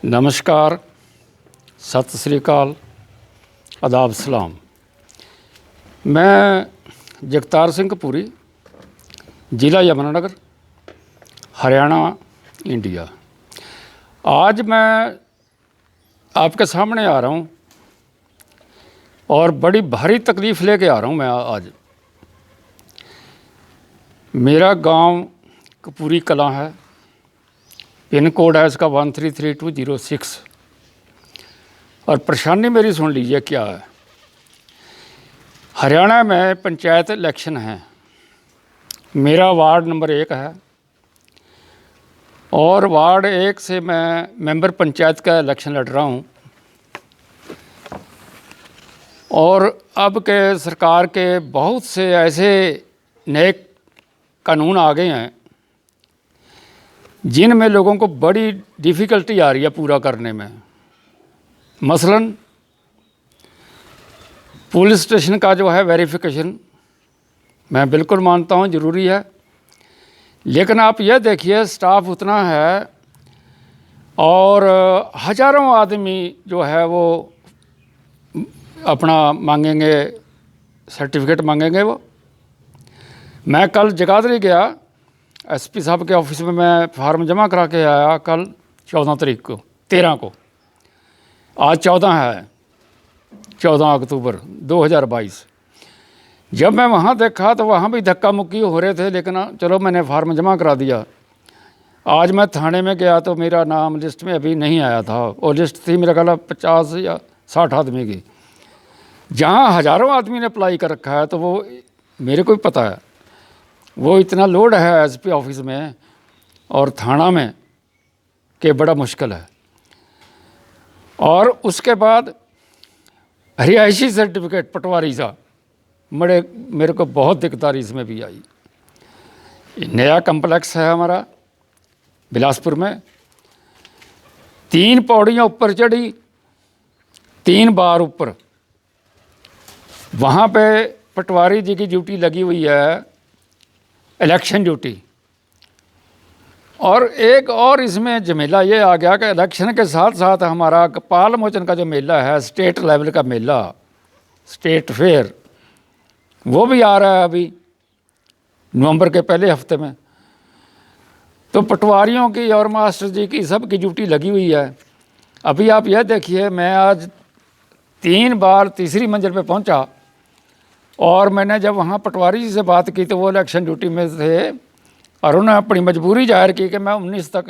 नमस्कार, सत श्री अकाल, आदाब सलाम। मैं जगतार सिंह कपूरी, ज़िला यमुनानगर, हरियाणा, इंडिया। आज मैं आपके सामने आ रहा हूँ और बड़ी भारी तकलीफ़ लेके आ रहा हूँ मैं आज। मेरा गांव कपूरी कलां है, पिन कोड है इसका 133206। और परेशानी मेरी सुन लीजिए क्या है। हरियाणा में पंचायत इलेक्शन है, मेरा वार्ड नंबर 1 है और वार्ड 1 से मैं मेंबर पंचायत का इलेक्शन लड़ रहा हूँ। और अब के सरकार के बहुत से ऐसे नए कानून आ गए हैं जिनमें लोगों को बड़ी डिफ़िकल्टी आ रही है पूरा करने में। मसलन पुलिस स्टेशन का जो है वेरिफिकेशन, मैं बिल्कुल मानता हूँ ज़रूरी है, लेकिन आप यह देखिए स्टाफ उतना है और हज़ारों आदमी जो है वो अपना मांगेंगे, सर्टिफिकेट मांगेंगे। वो मैं कल जगाधरी गया, एसपी साहब के ऑफिस में मैं फार्म जमा करा के आया कल 14 तारीख को, 13 को, आज 14 है, 14 अक्टूबर 2022। जब मैं वहाँ देखा तो वहाँ भी धक्का मुक्की हो रहे थे, लेकिन चलो मैंने फार्म जमा करा दिया। आज मैं थाने में गया तो मेरा नाम लिस्ट में अभी नहीं आया था, और लिस्ट थी मेरा ख्याल 50 या 60 आदमी की। जहाँ हज़ारों आदमी ने अप्लाई कर रखा है तो वो मेरे को भी पता है, वो इतना लोड है एसपी ऑफिस में और थाना में कि बड़ा मुश्किल है। और उसके बाद रिहायशी सर्टिफिकेट पटवारी सा मेरे को बहुत दिक्कत इसमें भी आई। नया कम्प्लेक्स है हमारा बिलासपुर में, 3 पौड़ियाँ ऊपर चढ़ी, 3 बार ऊपर, वहाँ पे पटवारी जी की ड्यूटी लगी हुई है, इलेक्शन ड्यूटी। और एक और इसमें झमेला ये आ गया कि इलेक्शन के साथ साथ हमारा कपाल मोचन का जो मेला है, स्टेट लेवल का मेला, स्टेट फेयर, वो भी आ रहा है अभी नवंबर के पहले हफ्ते में। तो पटवारियों की और मास्टर जी की सब की ड्यूटी लगी हुई है। अभी आप यह देखिए, मैं आज 3 बार तीसरी मंजिल पे पहुंचा और मैंने जब वहाँ पटवारी जी से बात की तो वो इलेक्शन ड्यूटी में थे और उन्होंने अपनी मजबूरी जाहिर की कि मैं 19 तक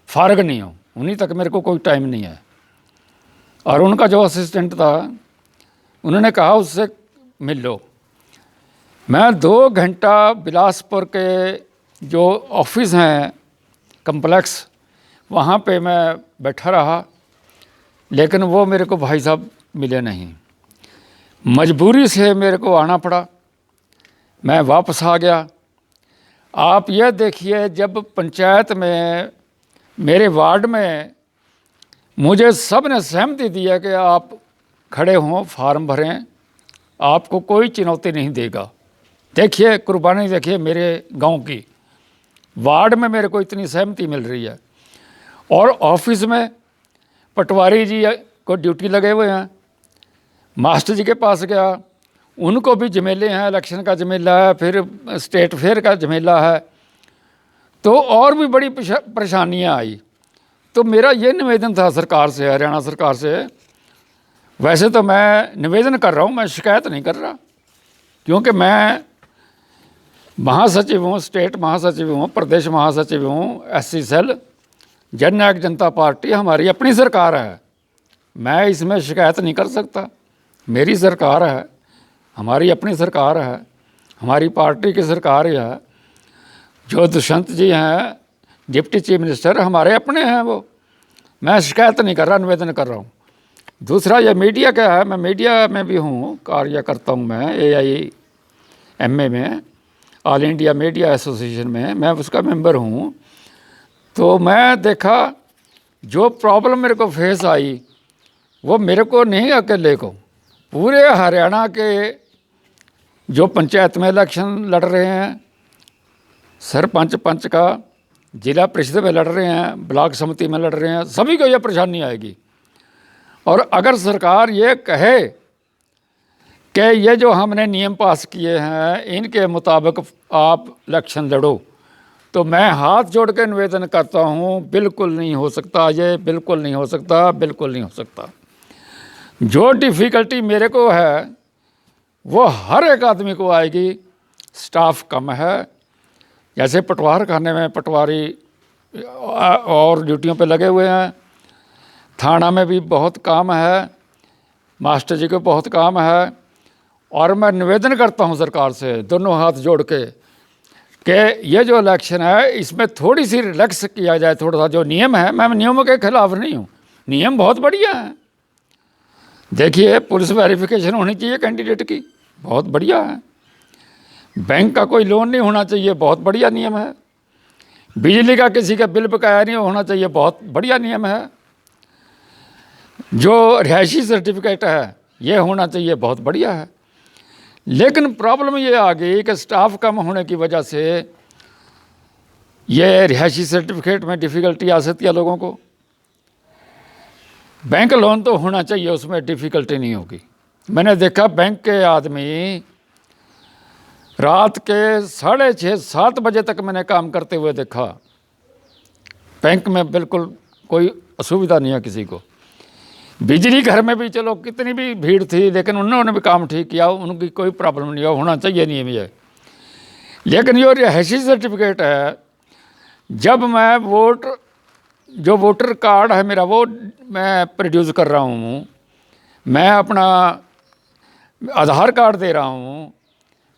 फारग नहीं हूँ, 19 तक मेरे को कोई टाइम नहीं है। और उनका जो असिस्टेंट था उन्होंने कहा उससे मिल लो। मैं 2 घंटा बिलासपुर के जो ऑफिस हैं कम्प्लेक्स, वहाँ पे मैं बैठा रहा, लेकिन वो मेरे को भाई साहब मिले नहीं। मजबूरी से मेरे को आना पड़ा, मैं वापस आ गया। आप यह देखिए, जब पंचायत में मेरे वार्ड में मुझे सब ने सहमति दी है कि आप खड़े हों, फार्म भरें, आपको कोई चुनौती नहीं देगा। देखिए कुर्बानी, देखिए मेरे गांव की, वार्ड में मेरे को इतनी सहमति मिल रही है। और ऑफिस में पटवारी जी को ड्यूटी लगे हुए हैं, मास्टर जी के पास गया, उनको भी झमेले हैं, इलेक्शन का झमेला है, फिर स्टेट फेयर का झमेला है, तो और भी बड़ी परेशानियां आई। तो मेरा ये निवेदन था सरकार से, हरियाणा सरकार से, वैसे तो मैं निवेदन कर रहा हूँ, मैं शिकायत नहीं कर रहा, क्योंकि मैं महासचिव हूँ, स्टेट महासचिव हूँ, प्रदेश महासचिव हूँ, SC सेल, जननायक जनता पार्टी हमारी अपनी सरकार है, मैं इसमें शिकायत नहीं कर सकता। मेरी सरकार है, हमारी अपनी सरकार है, हमारी पार्टी की सरकार है। जो दुष्यंत जी हैं डिप्टी चीफ मिनिस्टर, हमारे अपने हैं वो। मैं शिकायत नहीं कर रहा, निवेदन कर रहा हूँ। दूसरा ये मीडिया क्या है, मैं मीडिया में भी हूँ, कार्य करता हूँ मैं AIMA में, ऑल इंडिया मीडिया एसोसिएशन में, मैं उसका मेंबर हूँ। तो मैं देखा जो प्रॉब्लम मेरे को फेस आई, वो मेरे को नहीं अकेले को, पूरे हरियाणा के जो पंचायत में इलेक्शन लड़ रहे हैं, सरपंच पंच का, जिला परिषद में लड़ रहे हैं, ब्लॉक समिति में लड़ रहे हैं, सभी को ये परेशानी आएगी। और अगर सरकार ये कहे कि ये जो हमने नियम पास किए हैं इनके मुताबिक आप इलेक्शन लड़ो, तो मैं हाथ जोड़ के निवेदन करता हूँ, बिल्कुल नहीं हो सकता, ये बिल्कुल नहीं हो सकता, बिल्कुल नहीं हो सकता। जो डिफ़िकल्टी मेरे को है वो हर एक आदमी को आएगी। स्टाफ कम है, जैसे पटवार खाने में पटवारी और ड्यूटियों पे लगे हुए हैं, थाना में भी बहुत काम है, मास्टर जी को बहुत काम है। और मैं निवेदन करता हूं सरकार से दोनों हाथ जोड़ के कि ये जो इलेक्शन है इसमें थोड़ी सी रिलैक्स किया जाए, थोड़ा सा जो नियम है। मैं नियमों के खिलाफ नहीं हूँ, नियम बहुत बढ़िया है। देखिए, पुलिस वेरिफिकेशन होनी चाहिए कैंडिडेट की, बहुत बढ़िया है। बैंक का कोई लोन नहीं होना चाहिए, बहुत बढ़िया नियम है। बिजली का किसी का बिल बकाया नहीं होना चाहिए, बहुत बढ़िया नियम है। जो रिहायशी सर्टिफिकेट है ये होना चाहिए, बहुत बढ़िया है। लेकिन प्रॉब्लम ये आ गई कि स्टाफ कम होने की वजह से ये रिहायशी सर्टिफिकेट में डिफ़िकल्टी आ सकती है लोगों को। बैंक लोन तो होना चाहिए, उसमें डिफ़िकल्टी नहीं होगी। मैंने देखा बैंक के आदमी रात के 6:30-7 बजे तक मैंने काम करते हुए देखा। बैंक में बिल्कुल कोई असुविधा नहीं है किसी को। बिजली घर में भी चलो कितनी भी भीड़ थी, लेकिन उन्होंने भी काम ठीक किया, उनकी कोई प्रॉब्लम नहीं है, होना चाहिए नियम ये। लेकिन ये रिहायशी सर्टिफिकेट है, जब मैं जो वोटर कार्ड है मेरा वो मैं प्रोड्यूस कर रहा हूँ, मैं अपना आधार कार्ड दे रहा हूँ,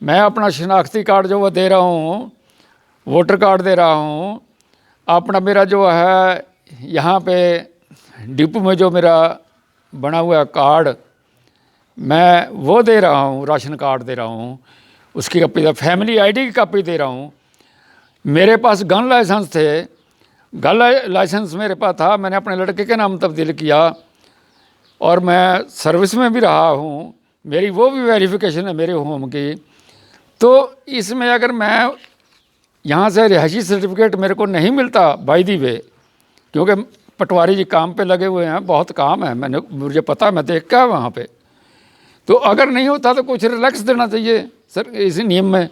मैं अपना शनाख्ती कार्ड जो वो दे रहा हूँ, वोटर कार्ड दे रहा हूँ, अपना मेरा जो है यहाँ पे डिपो में जो मेरा बना हुआ कार्ड मैं वो दे रहा हूँ, राशन कार्ड दे रहा हूँ, उसकी कापी, फैमिली आईडी की कापी दे रहा हूँ। मेरे पास गन लाइसेंस थे, गन लाइसेंस मेरे पास था, मैंने अपने लड़के के नाम तब्दील किया और मैं सर्विस में भी रहा हूँ, मेरी वो भी वेरिफिकेशन है मेरे होम की। तो इसमें अगर मैं यहाँ से रिहायशी सर्टिफिकेट मेरे को नहीं मिलता बाय दी वे, क्योंकि पटवारी जी काम पे लगे हुए हैं, बहुत काम है, मुझे पता है, मैं देख के वहाँ पे। तो अगर नहीं होता तो कुछ रिलैक्स देना चाहिए सर इस नियम में।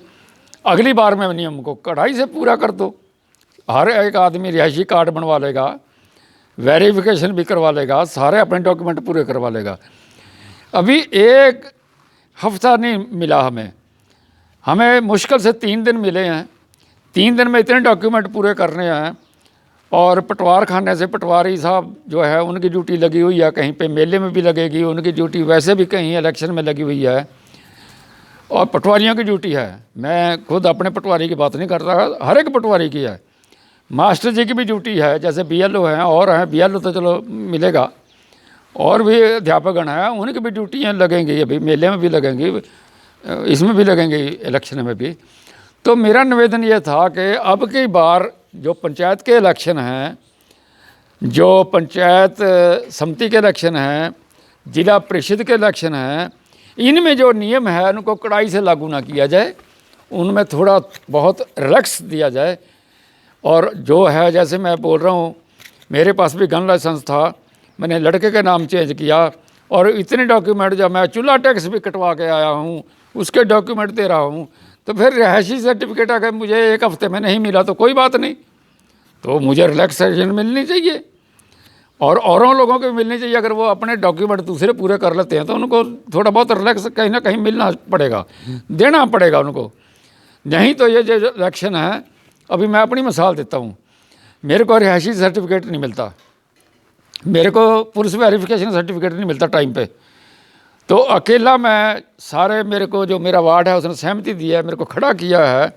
अगली बार में नियम को कड़ाई से पूरा कर दो। हर एक आदमी रिहायशी कार्ड बनवा लेगा, वेरिफिकेशन भी करवा लेगा, सारे अपने डॉक्यूमेंट पूरे करवा लेगा। अभी एक हफ्ता नहीं मिला हमें मुश्किल से 3 दिन मिले हैं। 3 दिन में इतने डॉक्यूमेंट पूरे करने हैं। और पटवार खाने से पटवारी साहब जो है उनकी ड्यूटी लगी हुई है, कहीं पे मेले में भी लगेगी उनकी ड्यूटी, वैसे भी कहीं इलेक्शन में लगी हुई है, और पटवारियों की ड्यूटी है। मैं खुद अपने पटवारी की बात नहीं कर रहा, हर एक पटवारी की है। मास्टर जी की भी ड्यूटी है, जैसे BLO हैं और हैं, BLO तो चलो मिलेगा, और भी अध्यापकगण हैं, उनकी भी ड्यूटियाँ लगेंगी, अभी मेले में भी लगेंगी, इसमें भी लगेंगी, इलेक्शन में भी। तो मेरा निवेदन ये था कि अब की बार जो पंचायत के इलेक्शन हैं, जो पंचायत समिति के इलेक्शन हैं, जिला परिषद के इलेक्शन हैं, इनमें जो नियम है उनको कड़ाई से लागू ना किया जाए, उनमें थोड़ा बहुत रिलैक्स दिया जाए। और जो है, जैसे मैं बोल रहा हूँ, मेरे पास भी गन लाइसेंस था, मैंने लड़के के नाम चेंज किया, और इतने डॉक्यूमेंट जब मैं चूल्हा टैक्स भी कटवा के आया हूँ उसके डॉक्यूमेंट दे रहा हूँ। तो फिर रिहायशी सर्टिफिकेट अगर मुझे 1 हफ्ते में नहीं मिला तो कोई बात नहीं, तो मुझे रिलैक्सेशन मिलनी चाहिए, और औरों लोगों को मिलनी चाहिए। अगर वो अपने डॉक्यूमेंट दूसरे पूरे कर लेते हैं तो उनको थोड़ा बहुत रिलैक्स कहीं ना कहीं मिलना पड़ेगा, देना पड़ेगा उनको। नहीं तो ये जो इलेक्शन है, अभी मैं अपनी मिसाल देता हूँ, मेरे को रिहायशी सर्टिफिकेट नहीं मिलता, मेरे को पुलिस वेरिफिकेशन सर्टिफिकेट नहीं मिलता टाइम पे, तो अकेला मैं सारे, मेरे को जो मेरा वार्ड है उसने सहमति दी है, मेरे को खड़ा किया है,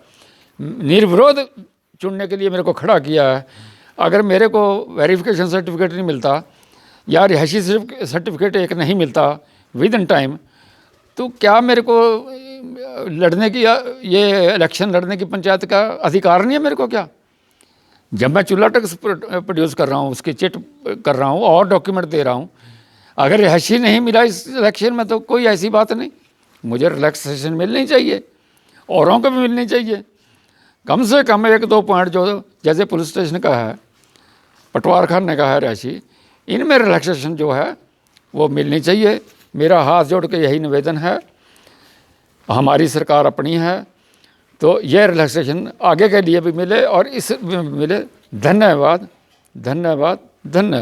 निर्विरोध चुनने के लिए मेरे को खड़ा किया है। अगर मेरे को वेरिफिकेशन सर्टिफिकेट नहीं मिलता या रिहायशी सर्टिफिकेट एक नहीं मिलता विद इन टाइम, तो क्या मेरे को लड़ने की, ये इलेक्शन लड़ने की पंचायत का अधिकार नहीं है मेरे को क्या? जब मैं चूल्हा टैक्स प्रोड्यूस कर रहा हूँ, उसकी चिट कर रहा हूँ और डॉक्यूमेंट दे रहा हूँ, अगर रिहायशी नहीं मिला इस इलेक्शन में तो कोई ऐसी बात नहीं, मुझे रिलैक्सेशन मिलनी चाहिए, औरों को भी मिलनी चाहिए। कम से कम 1-2 पॉइंट जो जैसे पुलिस स्टेशन का है, पटवार खाने का है राशि, इनमें रिलैक्सेशन जो है वो मिलनी चाहिए। मेरा हाथ जोड़ के यही निवेदन है। हमारी सरकार अपनी है तो ये रिलैक्सेशन आगे के लिए भी मिले और इस मिले। धन्यवाद, धन्यवाद, धन्यवाद।